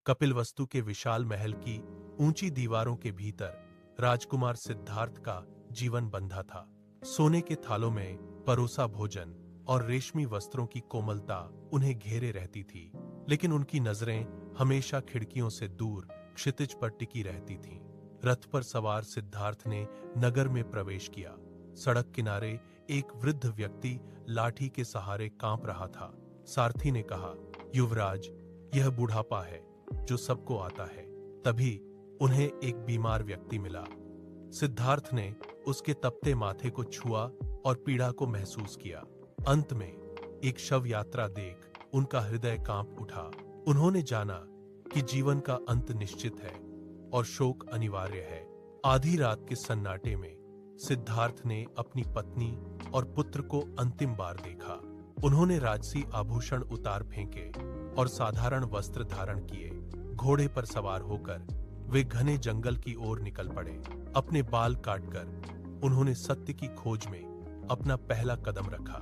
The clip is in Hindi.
कपिलवस्तु के विशाल महल की ऊंची दीवारों के भीतर राजकुमार सिद्धार्थ का जीवन बंधा था। सोने के थालों में परोसा भोजन और रेशमी वस्त्रों की कोमलता उन्हें घेरे रहती थी, लेकिन उनकी नजरें हमेशा खिड़कियों से दूर क्षितिज पर टिकी रहती थीं। रथ पर सवार सिद्धार्थ ने नगर में प्रवेश किया। सड़क किनारे एक वृद्ध व्यक्ति लाठी के सहारे कांप रहा था। सारथी ने कहा, युवराज, यह बुढ़ापा है जो सबको आता है। तभी उन्हें एक बीमार व्यक्ति मिला। सिद्धार्थ ने उसके तपते माथे को छुआ और पीड़ा को महसूस किया। अंत में एक शव यात्रा देख उनका हृदय कांप उठा। उन्होंने जाना कि जीवन का अंत निश्चित है और शोक अनिवार्य है। आधी रात के सन्नाटे में सिद्धार्थ ने अपनी पत्नी और पुत्र को अंतिम बार देखा। उन्होंने राजसी आभूषण उतार फेंके और साधारण वस्त्र धारण किए। घोड़े पर सवार होकर वे घने जंगल की ओर निकल पड़े। अपने बाल काटकर उन्होंने सत्य की खोज में अपना पहला कदम रखा।